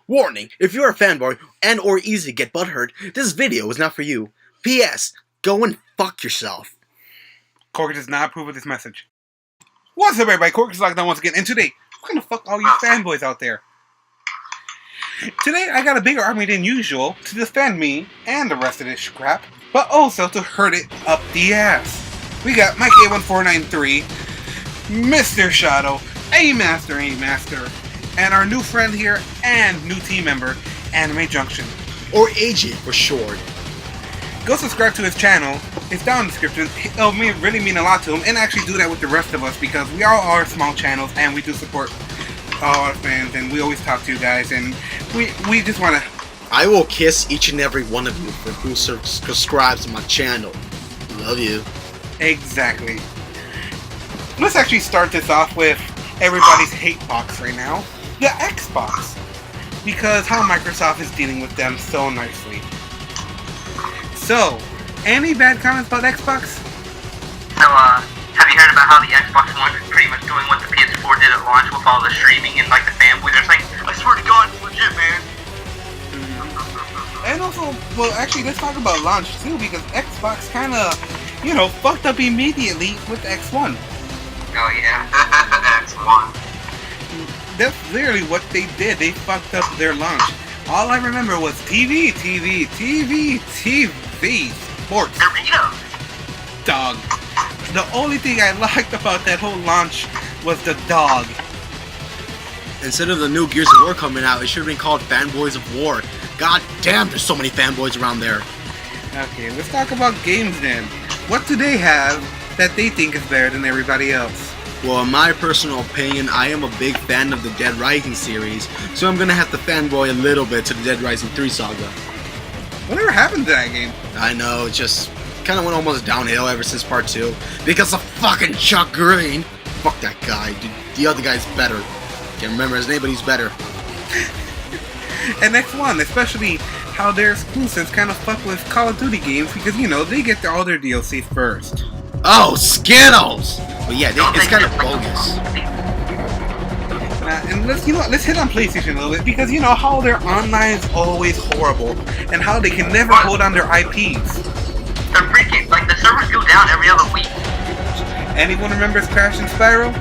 Warning, if you're a fanboy and or easy to get butthurt, this video is not for you. P.S. Go and fuck yourself. Kolrick does not approve of this message. What's up, everybody? Kolrick is locked down once again, and today, I'm gonna fuck all you fanboys out there. Today, I got a bigger army than usual to defend me and the rest of this crap, but also to hurt it up the ass. We got Mikey81493, Mr. Shadow, AmasterAmaster, and our new friend here and new team member, AnimeJunction. Or AJ for short. Go subscribe to his channel. It's down in the description. It'll really mean a lot to him, and actually do that with the rest of us because we all are small channels and we do support all our fans, and we always talk to you guys, and we just want to... I will kiss each and every one of you for who subscribes to my channel. Love you. Exactly. Let's actually start this off with everybody's hate box right now. The Xbox. Because how Microsoft is dealing with them so nicely. So, any bad comments about Xbox? So, have you heard about how the Xbox One is pretty much doing what the PS4 did at launch with all the streaming and like the fanboys? They're saying, I swear to God, it's legit, man. And also, well, actually, let's talk about launch too, because Xbox kind of, fucked up immediately with the X1. Oh, yeah. X1. That's literally what they did. They fucked up their launch. All I remember was TV, sports. Doritos. Dog. The only thing I liked about that whole launch was the dog. Instead of the new Gears of War coming out, it should have been called Fanboys of War. God damn, there's so many fanboys around there. Okay, let's talk about games then. What do they have that they think is better than everybody else? Well, in my personal opinion, I am a big fan of the Dead Rising series, so I'm gonna have to fanboy a little bit to the Dead Rising 3 saga. Whatever happened to that game? I know, it just kind of went almost downhill ever since part 2. Because of fucking Chuck Green! Fuck that guy, dude. The other guy's better. Can't remember his name, but he's better. And X1, especially how their exclusives kind of fuck with Call of Duty games because, they get all their DLC first. Oh, Skittles! But yeah, it's kind of bogus. And let's hit on PlayStation a little bit because how their online is always horrible and how they can never hold on their IPs. They're freaking, like the servers go down every other week. Anyone remembers Crash and Spyro?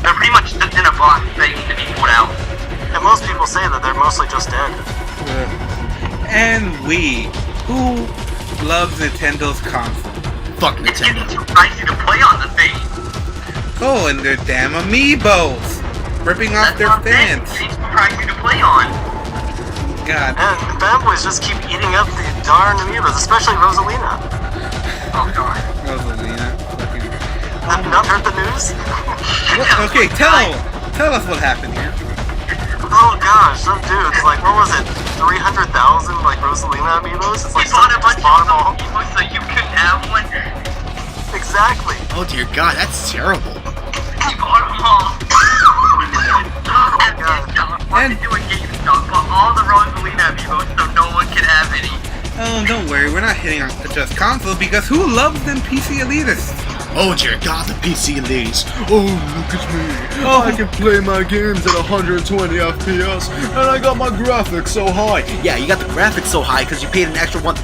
They're pretty much just in a box begging to be pulled out. And most people say that they're mostly just dead. And who loves Nintendo's console? Fuck It's getting Nintendo. too pricey to play on the thing. Oh, and their damn amiibos! Ripping off their fans. It's getting too pricey to play on. God. And the fanboys just keep eating up the darn amiibos, especially Rosalina. Oh god. Rosalina. Have you not heard the news? Okay, tell us what happened here. Oh gosh, some dudes, like, what was it? 300,000 like Rosalina amiibos? It's like You bought a bunch bought of them all. people so you couldn't have one. Exactly. Oh dear God, that's terrible. You bought them all. And to do a GameStop, bought all the Rosalina amiibos so no one could have any. oh, don't worry, we're not hitting on just consoles because who loves them PC elitists? Oh dear God, the PC elites. Oh, look at me. Oh. I can play my games at 120 FPS, and I got my graphics so high. Yeah, you got the graphics so high because you paid an extra $1,000.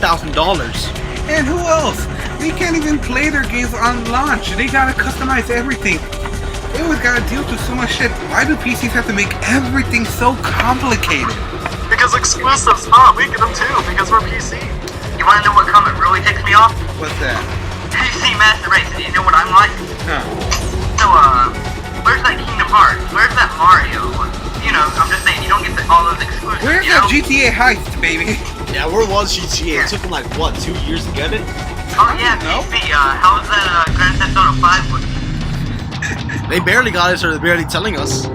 And who else? They can't even play their games on launch. They gotta customize everything. They always gotta deal with so much shit. Why do PCs have to make everything so complicated? Because exclusives, we get them too, because we're PC. You wanna know what comment really ticks me off? What's that? PC Master Race, and you know what I'm like? Huh. So, where's that Kingdom Hearts? Where's that Mario? I'm just saying, you don't get all those exclusives. Where's that GTA heist, baby? Yeah, where was GTA? It took them like, what, 2 years to get it? Oh yeah, No. PC, how's that, Grand Theft Auto 5 looking? They barely got it, so they're barely telling us.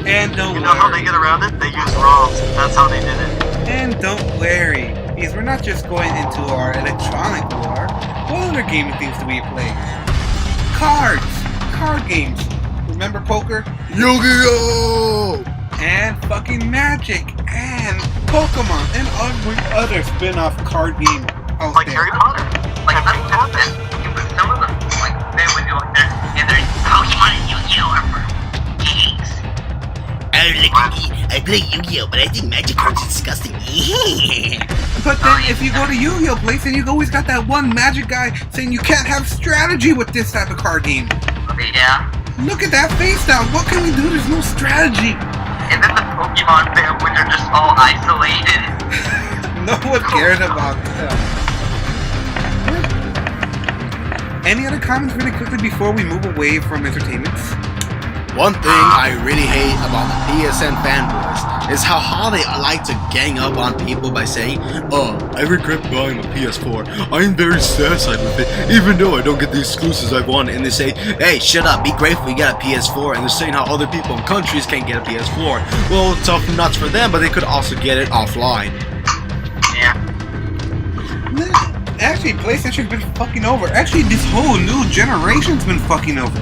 And don't You know how they worry. get around it? They use ROMs. That's how they did it. And don't worry. Because we're not just going into our electronic war. What other gaming things do we play? Cards! Card games. Remember poker? Yu-Gi-Oh! And fucking Magic! And Pokemon! And every other spin-off card game out Like there. Harry Potter. Like, I don't know that. Some of them, like, they would do like that, and there's Pokemon and Yu-Gi-Oh! Are for gigs. look at me. I play Yu-Gi-Oh, but I think Magic cards are disgusting. But then if you go to Yu-Gi-Oh place and you always got that one Magic guy saying you can't have strategy with this type of card game. Yeah. Look at that face down. What can we do? There's no strategy. And then the Pokemon fanboys are just all isolated. No one cares about them. Any other comments really quickly before we move away from entertainments? One thing I really hate about the PSN fanboys is how they like to gang up on people by saying, "Oh, I regret buying a PS4. I'm very satisfied with it, even though I don't get the exclusives I want." And they say, "Hey, shut up, be grateful you got a PS4." And they're saying how other people in countries can't get a PS4. Well, it's tough nuts for them, but they could also get it offline. Yeah. Actually, PlayStation's been fucking over. Actually, this whole new generation's been fucking over.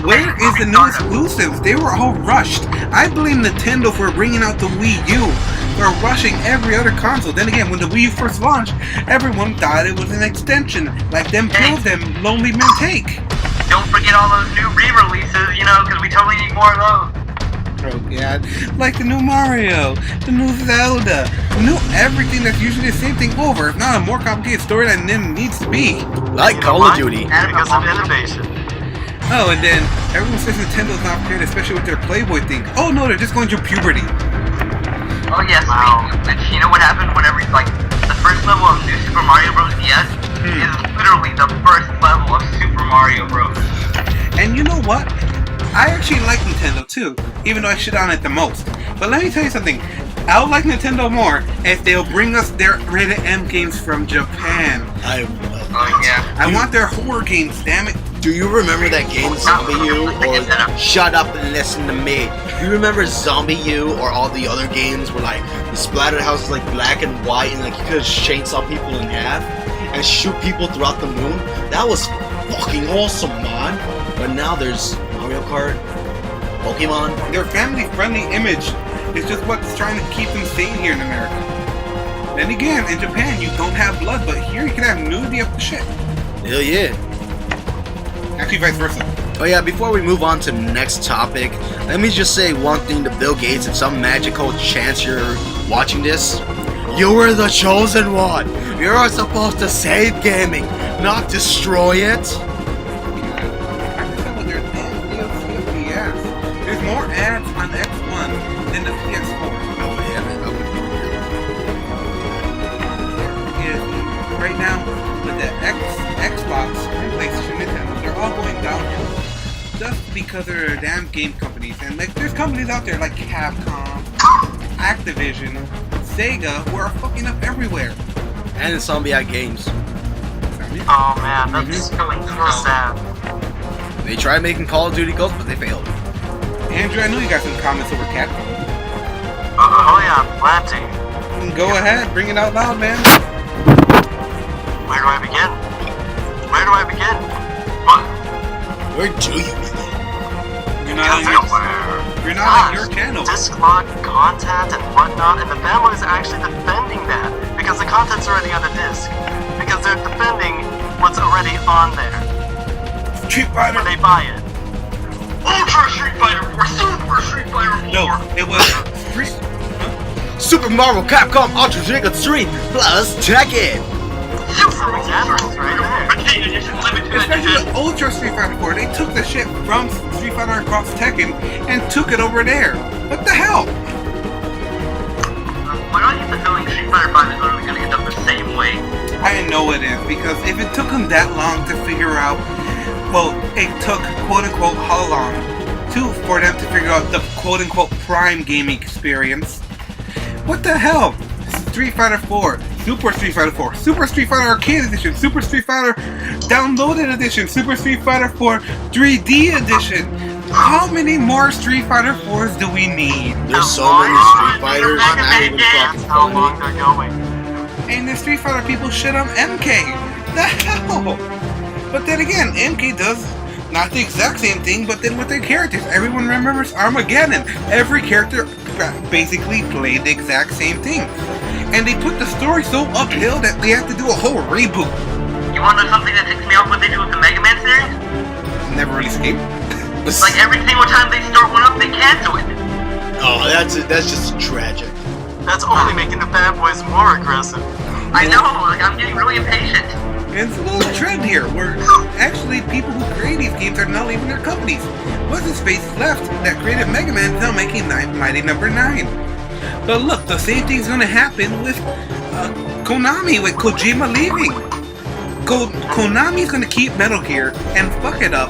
Where is the new exclusives? They were all rushed. I blame Nintendo for bringing out the Wii U. They're rushing every other console. Then again, when the Wii U first launched, everyone thought it was an extension, like them pills them Lonely Men take. Don't forget all those new re-releases, you know, because we totally need more of those. Oh god, like the new Mario, the new Zelda, the new everything that's usually the same thing over. If not a more complicated story than it needs to be. Like Call of Duty. Because of innovation. Oh, and then everyone says Nintendo's not prepared, especially with their Playboy thing. Oh no, they're just going through puberty. Oh yes, Wow. you know what happened whenever, like, the first level of New Super Mario Bros. DS is literally the first level of Super Mario Bros. And you know what? I actually like Nintendo too, even though I shit on it the most. But let me tell you something. I would like Nintendo more if they'll bring us their rated M games from Japan. Oh yeah. I want their horror games, damn it. Do you remember that game Zombie U? Or shut up and listen to me. Do you remember Zombie U or all the other games where like the splattered house was like black and white and like you could chainsaw people in half and shoot people throughout the moon? That was fucking awesome, man. But now there's Mario Kart, Pokemon. Their family-friendly image is just what's trying to keep them sane here in America. Then again, in Japan you don't have blood, but here you can have nudity up the shit. Hell yeah. Actually, vice versa. Oh yeah, before we move on to the next topic, let me just say one thing to Bill Gates. If some magical chance you're watching this, you were the chosen one. You're supposed to save gaming, not destroy it. There's more ads on X1 than the PS4. Oh yeah, man. Right now, with the Xbox and PlayStation, Nintendo, they're all going downhill just because they're damn game companies. And like, there's companies out there like Capcom, Activision, Sega, who are fucking up everywhere. And Insomniac Games. Oh man, that's so sad. They tried making Call of Duty Ghosts, but they failed. Andrew, I know you got some comments over Capcom. Oh yeah, plenty. Go ahead, bring it out loud, man. Where do I begin? Where do I begin? What? Where do you begin? You're not on your channel. Disc log content and whatnot, and the fanboys are actually defending that because the content's already on the disc. Because they're defending what's already on there. Street Fighter. When they buy it. Ultra Street Fighter 4, Super Street Fighter 4. No, it was Super Mario Capcom Ultra Mega 3 plus Tekken. Super examples right there. Arcade Edition, Limited especially Edition. the Ultra Street Fighter 4. They took the shit from Street Fighter Cross Tekken and took it over there. What the hell? Why don't you get the feeling Street Fighter 5 is literally going to end up the same way? I know it is, because if it took them that long to figure out, well, it took quote-unquote how long for them to figure out the quote-unquote prime gaming experience. What the hell? Street Fighter 4, Super Street Fighter 4, Super Street Fighter Arcade Edition, Super Street Fighter Downloaded Edition, Super Street Fighter 4 3D Edition. How many more Street Fighter 4s do we need? There's so many Street Fighters, not even fucking How long funny. they're going. And the Street Fighter people shit on MK. The hell? But then again, MK does not the exact same thing, but then with their characters. Everyone remembers Armageddon. Every character basically played the exact same thing. And they put the story so uphill that they have to do a whole reboot. You want to know something that ticks me off what they do with the Mega Man series? Never really escaped. Like every single time they start one up, they cancel it. Oh, that's just tragic. That's only making the fanboys more aggressive. I know, like, I'm getting really impatient. And it's a little trend here, where actually people who create these games are now leaving their companies. What's his face left that created Mega Man is now making Mighty Number 9. But look, the same thing's gonna happen with Konami, with Kojima leaving. Konami's gonna keep Metal Gear and fuck it up,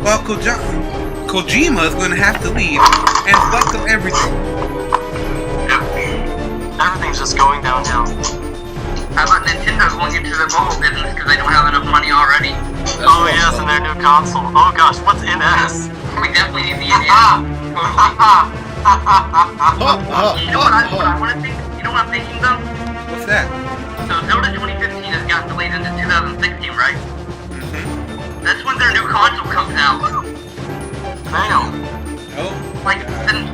while Kojima is gonna have to leave and fuck up everything. Everything's just going downhill. How about Nintendo going into the mobile business because they don't have enough money already? Oh yes, and their new console. Oh gosh, what's NS? We definitely need the NS. You know what I want to think? You know what I'm thinking though? What's that? So Zelda 2015 has gotten delayed into 2016, right? That's when their new console comes out. Damn. Oh. Like, then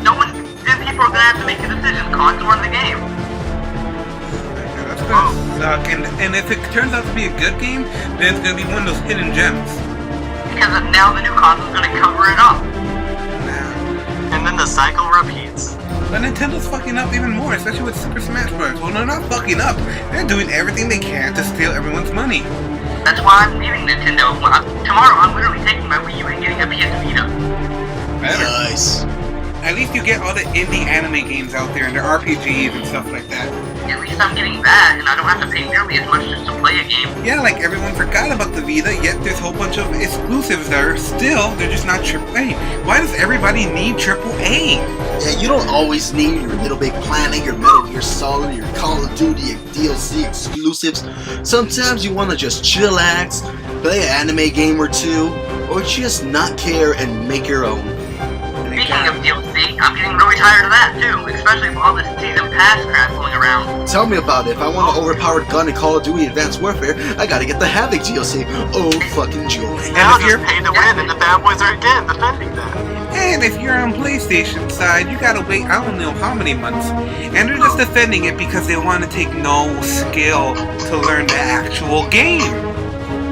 people are gonna have to make a decision, console or the game. That's gonna suck. And if it turns out to be a good game, then it's gonna be one of those hidden gems. Because now the new console's gonna cover it up. Nah. And then the cycle repeats. But Nintendo's fucking up even more, especially with Super Smash Bros. Well, they're not fucking up. They're doing everything they can to steal everyone's money. That's why I'm leaving Nintendo. Tomorrow I'm literally taking my Wii U and getting a PS Vita. Better. Nice. At least you get all the indie anime games out there and their RPGs and stuff like that. At least I'm getting that, and I don't have to pay nearly as much just to play a game. Yeah, like everyone forgot about the Vita, yet there's a whole bunch of exclusives that are still, they're just not AAA. Why does everybody need AAA? Yeah, you don't always need your Little Big Planet, your Metal Gear Solid, your Call of Duty, DLC exclusives. Sometimes you want to just chillax, play an anime game or two, or just not care and make your own. Speaking of DLC, I'm getting really tired of that too, especially with all this season pass crap going around. Tell me about it. If I want an overpowered gun in Call of Duty Advanced Warfare, I gotta get the Havoc DLC. Oh, fucking joy. Now just pay to win, and the fanboys are again defending that. And if you're on PlayStation side, you gotta wait I don't know how many months. And they're just defending it because they want to take no skill to learn the actual game.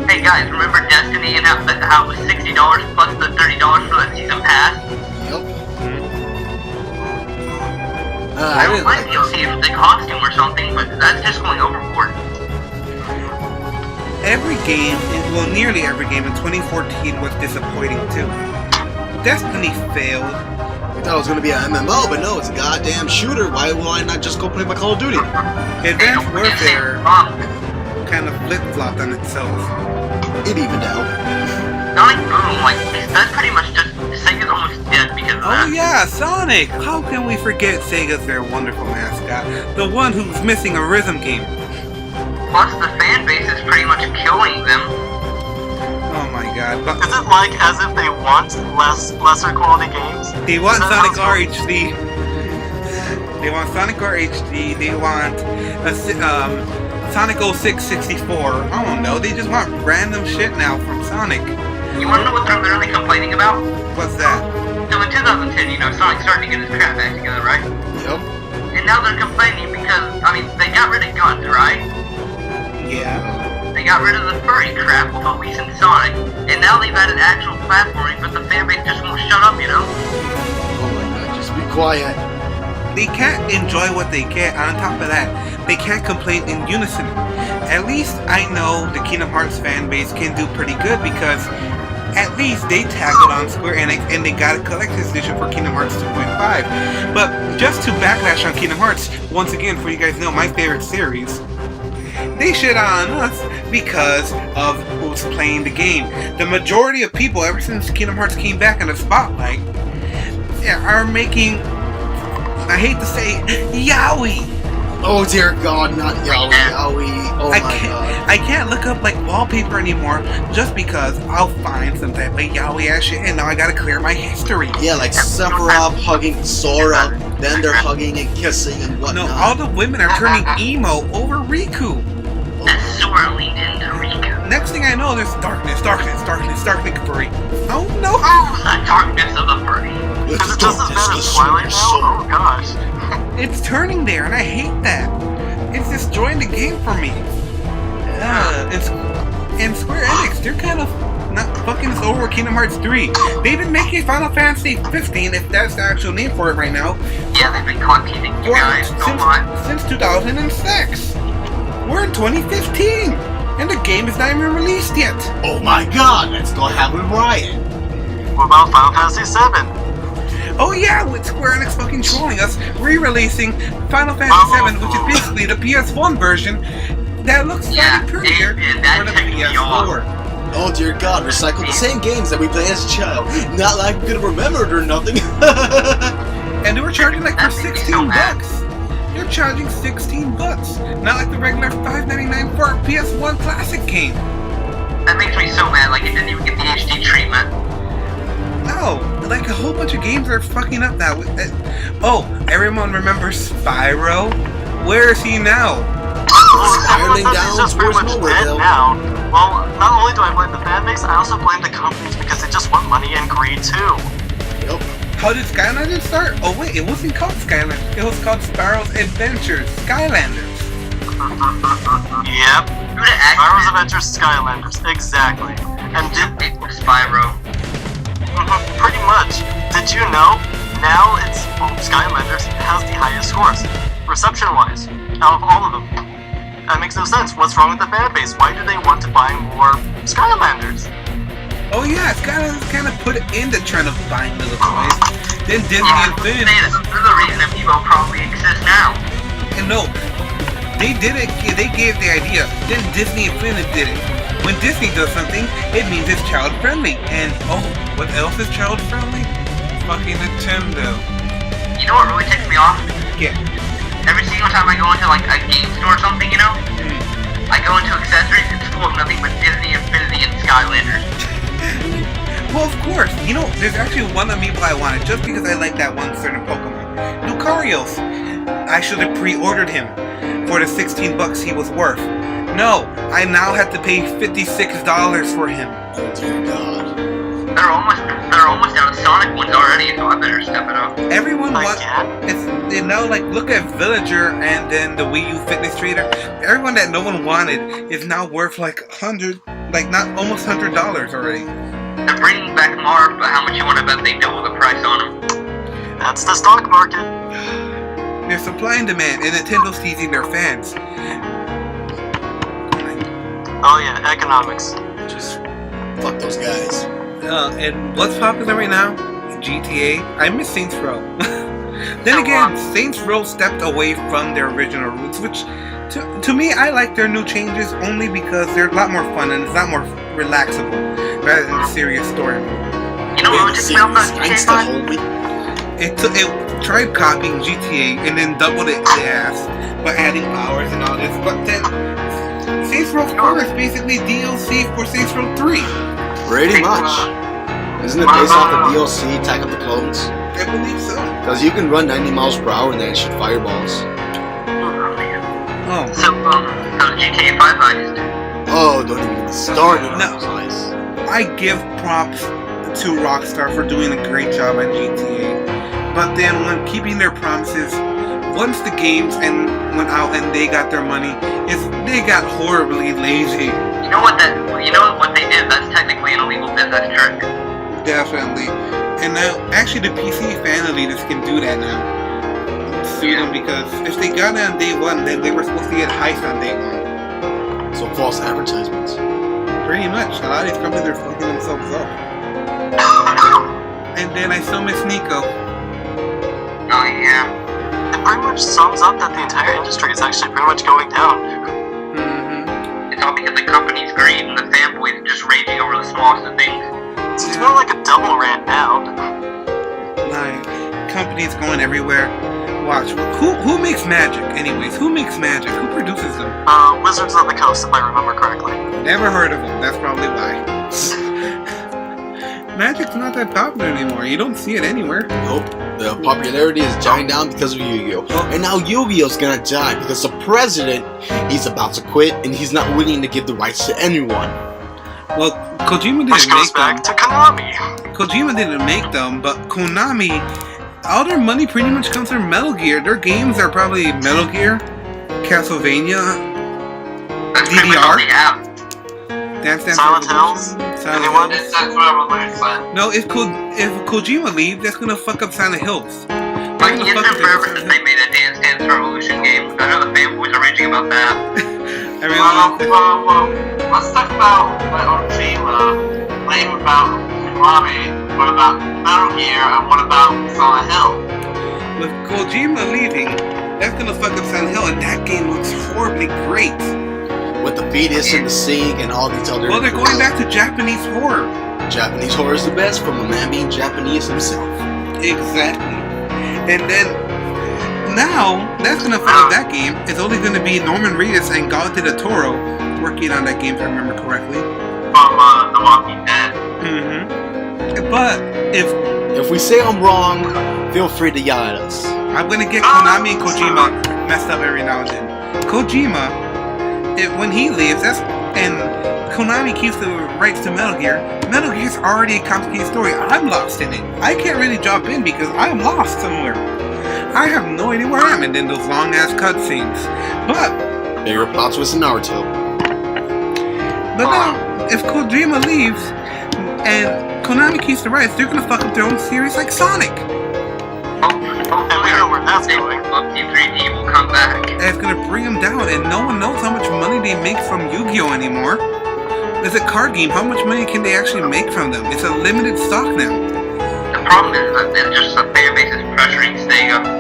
Hey guys, remember Destiny and how it was $60 plus the $30 for the season pass? Yep. I don't mind DLC if it's a costume or something, but that's just going overboard. Every game, well nearly every game in 2014 was disappointing too. Destiny failed. I thought it was gonna be an MMO, but no, it's a goddamn shooter. Why will I not just go play my Call of Duty? Advanced Warfare kind of flip-flopped on itself. It evened out. Sonic Boom, like, that's pretty much just, Sega's almost dead because of that. Oh yeah, Sonic! How can we forget Sega's their wonderful mascot? The one who's missing a rhythm game. Plus, the fan base is pretty much killing them. Oh my god. But Is it like as if they want lesser quality games? they want Is that Sonic how it's RHD. They want Sonic RHD, they want Sonic 0664. I don't know, they just want random shit now from Sonic. You wanna know what they're literally complaining about? What's that? So in 2010, Sonic started to get his crap back together, right? Yep. And now they're complaining because, they got rid of guns, right? Yeah. They got rid of the furry crap with releasing Sonic, and now they've added actual platforming, but the fanbase just won't shut up, Oh my god, just be quiet. They can't enjoy what they get. On top of that, they can't complain in unison. At least I know the Kingdom Hearts fan base can do pretty good because at least they tackled on Square Enix and they got a collector's edition for Kingdom Hearts 2.5. But just to backlash on Kingdom Hearts, once again, for you guys know, my favorite series, they shit on us because of who's playing the game. The majority of people, ever since Kingdom Hearts came back in the spotlight, are making, I hate to say, yaoi. Oh dear god, not yaoi, yaoi. Oh my god. I can't look up like wallpaper anymore just because I'll find some type of yaoi ass shit and now I gotta clear my history. Yeah, like Sephiroth hugging Sora, then they're hugging and kissing and whatnot. No, all the women are turning emo over Riku. That's Sora leaned into Riku. Next thing I know, there's darkness furry. Oh no! Oh, the darkness of the furry. Is it just as bad as Twilight now? Oh gosh. It's turning there, and I hate that. It's destroying the game for me. And Square Enix, they're kind of not fucking this over with Kingdom Hearts 3. They've been making Final Fantasy 15, if that's the actual name for it right now. Yeah, they've been caught teasing you guys so much. Since 2006. We're in 2015, and the game is not even released yet. Oh my god, let's go have a riot. What about Final Fantasy VII? Oh yeah, with Square Enix fucking trolling us, re-releasing Final Fantasy VII, which is basically the PS1 version that looks slightly prettier for the PS4. Oh dear god, recycle the same games that we played as a child. Not like we could have remembered or nothing. And they were charging like for 16 bucks. They're charging 16 bucks. Not like the regular $5.99 for a PS1 classic game. That makes me so mad, like it didn't even get the HD treatment. No, like a whole bunch of games are fucking up now. Oh, everyone remembers Spyro? Where is he now? Spiraling down just pretty towards much nowhere, dead though. now. Well, not only do I blame the fan base, I also blame the companies because they just want money and greed too. Yep. How did Skylanders start? Oh wait, it wasn't called Skylanders. It was called Spyro's Adventures, Skylanders. Yep. Spyro's Adventures Skylanders, exactly. And did Spyro. pretty much. Did you know? Now it's Skylanders has the highest scores, reception-wise, out of all of them. That makes no sense. What's wrong with the fan base? Why do they want to buy more Skylanders? Oh yeah, Skylanders kind of put it into trying to buy little toys. Then Disney Yeah, Infinity. this is the reason Amiibo probably exists now. And no, they did it. They gave the idea. Then Disney Infinity did it. When Disney does something, it means it's child friendly. And oh, what else is child friendly? Fucking Nintendo. You know what really ticks me off? Yeah. Every single time I go into like a game store or something, you know, I go into accessories, it's full of nothing but Disney Infinity and Skylanders. Well, of course. You know, there's actually one amiibo I wanted just because I like that one certain Pokemon. Lucarios. I should have pre-ordered him for the 16 bucks he was worth. No, I now have to pay $56 for him. Oh dear god. They're almost out of Sonic ones already, so I better step it up. Everyone wants. Again? It's you know, like look at Villager and then the Wii U Fitness Trader. Everyone that no one wanted is now worth like $100, like not almost $100 already. They're bringing back Marv, but how much you want to bet they double the price on them? That's the stock market. There's supply and demand, and Nintendo's teasing their fans. Oh yeah, economics. Just fuck those guys. And what's popular right now? GTA. I miss Saints Row. Then again, Saints Row stepped away from their original roots, which to me, I like their new changes only because they're a lot more fun and it's a lot more relaxable rather than a serious story. You know what just felt about Gangsta, GTA 5? homie. It tried copying GTA and then doubled its ass by adding powers and all this, but then Saints Row 4 is basically DLC for Saints Row 3. Pretty much. Isn't it based off the DLC, Attack of the Clones? I believe so. Because you can run 90 miles per hour and then shoot fireballs. Oh. So, how's GTA 5 heist? Oh, don't even get me started on No. those eyes. I give props to Rockstar for doing a great job on GTA, but then when keeping their promises, once the games went out and they got their money, they got horribly lazy. You know what they did? That's technically an illegal business trick. Definitely. And now, actually, the PC fan elitists can do that now. Sue them because if they got it on day one, then they were supposed to get heist on day one. So false advertisements. Pretty much. A lot of these companies are fucking themselves up. And then I still miss Nico. Oh yeah. It pretty much sums up that the entire industry is actually pretty much going down. It's all because the company's greed and the fanboys are just raging over the smallest of things. It's more like a double rant now. Like, companies going everywhere. Watch. Who makes magic, anyways? Who makes magic? Who produces them? Wizards of the Coast, if I remember correctly. Never heard of them. That's probably why. Magic's not that popular anymore. You don't see it anywhere. Nope. The popularity is dying down because of Yu-Gi-Oh! And now Yu-Gi-Oh's gonna die because the president, he's about to quit and he's not willing to give the rights to anyone. Well, Kojima Which didn't goes make back them. to Konami. Kojima didn't make them, but Konami, all their money pretty much comes from Metal Gear. Their games are probably Metal Gear, Castlevania, That's pretty much all DDR. they have. Dance Dance Silent Revolution. Hills? Silent Anyone? Hills. That's Revolution. No, if Kojima leaves, that's gonna fuck up Silent Hills. Like, it's been forever since they made a Dance Dance Revolution game. I know the fanboys are raging about that. Well, let's talk about Kojima. Blame about Konami. What about Metal Gear? And what about Silent Hill? With Kojima leaving, that's gonna fuck up Silent Hill, and that game looks horribly great. With the fetus and the sink and all these other. Well, they're going back to Japanese horror. Japanese horror is the best from a man being Japanese himself. Exactly. And then now that's gonna fuck up that game. It's only gonna be Norman Reedus and Gal del Toro working on that game, if I remember correctly. From The Walking Dead. But If we say I'm wrong, feel free to yell at us. I'm gonna get Konami and Kojima messed up every now and then. Kojima, when he leaves, and Konami keeps the rights to Metal Gear. Metal Gear's already a complicated story. I'm lost in it. I can't really jump in because I'm lost somewhere. I have no idea where I am, and then those long ass cutscenes. But Bigger plot twist in Naruto. now, if Kojima leaves and Konami keeps the rights, they're gonna fuck up their own series like Sonic. And we know where that's going. Team 3D will come back. And it's gonna bring them down, and no one knows how much money they make from Yu-Gi-Oh anymore. It's a card game. How much money can they actually make from them? It's a limited stock now. The problem is that it's just the fan base is pressuring Sega.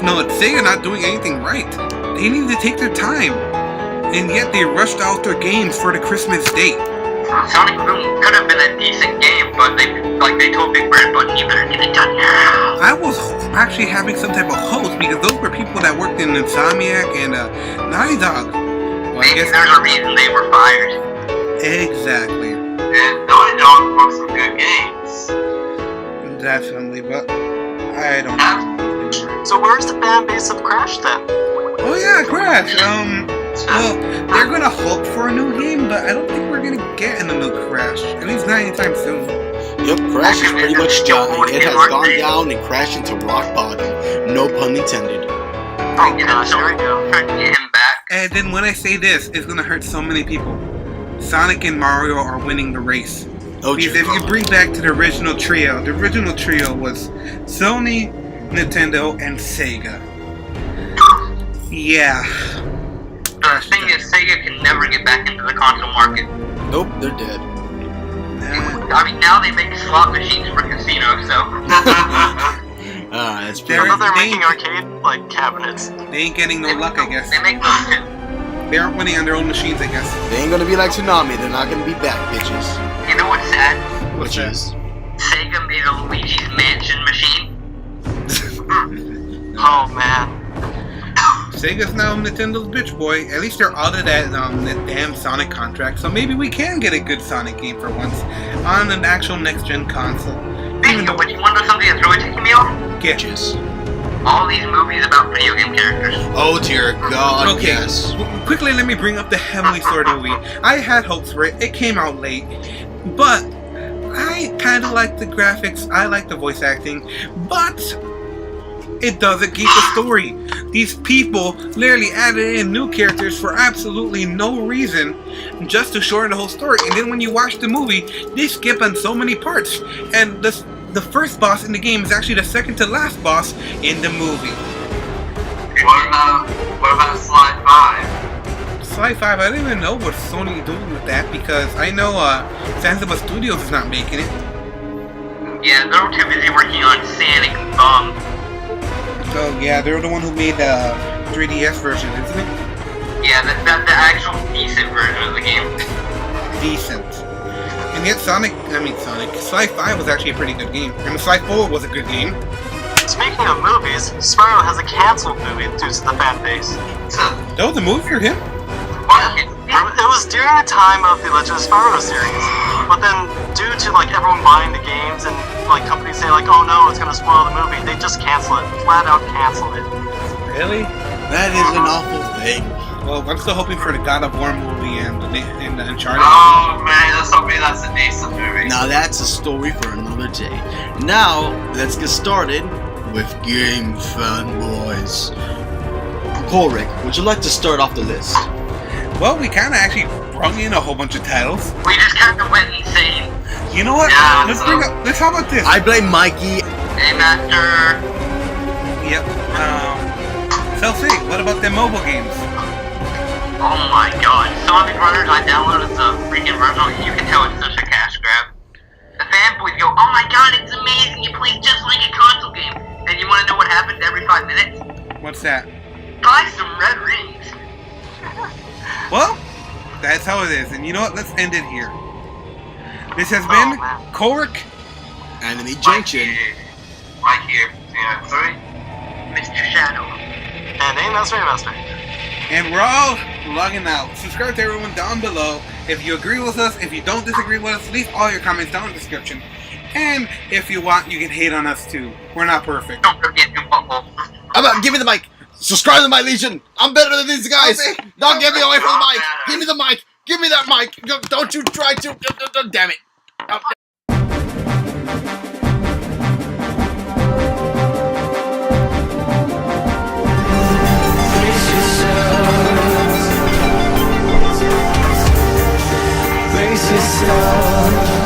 No, it's Sega not doing anything right. They need to take their time, and yet they rushed out their games for the Christmas date. Sonic Boom could have been a decent game, but they told Big Bird, but you better get it done now. I was actually having some type of hopes because those were people that worked in Insomniac and Naughty Dog. Well, Maybe there's a reason they were fired. Exactly. And Naughty Dog works some good games. Definitely, but I don't know. So where's the fan base of Crash then? Oh yeah, Crash. Well, they're gonna hope for a new game, but I don't think we're gonna get a new Crash. At least not anytime soon. Yep, Crash is pretty much done. It has gone down and crashed into rock bottom. No pun intended. Oh gosh, here we go. Trying to get him back. And then when I say this, it's gonna hurt so many people. Sonic and Mario are winning the race. Oh, Because if you bring back to the original trio was Sony, Nintendo, and Sega. Yeah. The thing is, Sega can never get back into the console market. Nope, they're dead. I mean, now they make slot machines for casinos, so... That's They're- pretty. Although they're they- making arcade like cabinets. They ain't getting no luck, I guess. They make those too. They aren't winning on their own machines, I guess. They ain't gonna be like Tsunami. They're not gonna be back, bitches. You know what's sad? What's that? Sega made a Luigi's Mansion machine. Oh man. Sega's now Nintendo's bitch boy. At least they're out of that damn Sonic contract, so maybe we can get a good Sonic game for once on an actual next-gen console. Even though But you want to know something that's really taking me off? Bitches. All these movies about video game characters. Oh dear God, Okay, yes. quickly let me bring up the Heavenly Sword movie. I had hopes for it. It came out late, but I kind of like the graphics. I like the voice acting, but it doesn't keep the story. These people literally added in new characters for absolutely no reason, just to shorten the whole story. And then when you watch the movie, they skip on so many parts. And the first boss in the game is actually the second to last boss in the movie. What about Slide 5? Sly 5, I don't even know what Sony is doing with that because I know Zanzibar Studios is not making it. Yeah, they're too busy working on Sonic So yeah, they're the one who made the 3DS version, isn't it? Yeah, the actual decent version of the game. Decent. And yet Sly 5 was actually a pretty good game. And Sly 4 was a good game. Speaking of movies, Spyro has a canceled movie due to the fan base. That was a move for him. It was during the time of the Legend of Spyro series, but then due to like everyone buying the games and like companies saying like, oh no, it's gonna spoil the movie, they just cancel it, flat out cancel it. Really? That is an awful thing. Well, I'm still hoping for the God of War movie and the Uncharted. Oh man, let's hope that's a decent movie. Now that's a story for another day. Now, let's get started with Game Fanboys. Kolrick, would you like to start off the list? Well, we kind of actually brung in a whole bunch of titles. We just kind of went insane. You know what? Yeah, Let's how about this? I blame Mikey. Amaster. Yep. Selfie, what about the mobile games? Oh my god. Sonic Runners, I downloaded the freaking version. You can tell it's such a cash grab. The fanboys go, oh my god, it's amazing. It plays just like a console game. And you want to know what happens every 5 minutes? What's that? Buy some red rings. Well, that's how it is. And you know what? Let's end it here. This has been Kolrick. AnimeJunction. Mikey81493. Mr. Shadow. And AmasterAmaster. And we're all logging out. Subscribe to everyone down below. If you agree with us, if you don't disagree with us, leave all your comments down in the description. And if you want, you can hate on us too. We're not perfect. Don't forget to bubble. How about give me the mic? Subscribe to my Legion. I'm better than these guys. Okay. Don't get me away from the mic. Give me the mic. Give me that mic. Don't you try to. Damn it. Oh. Brace yourself.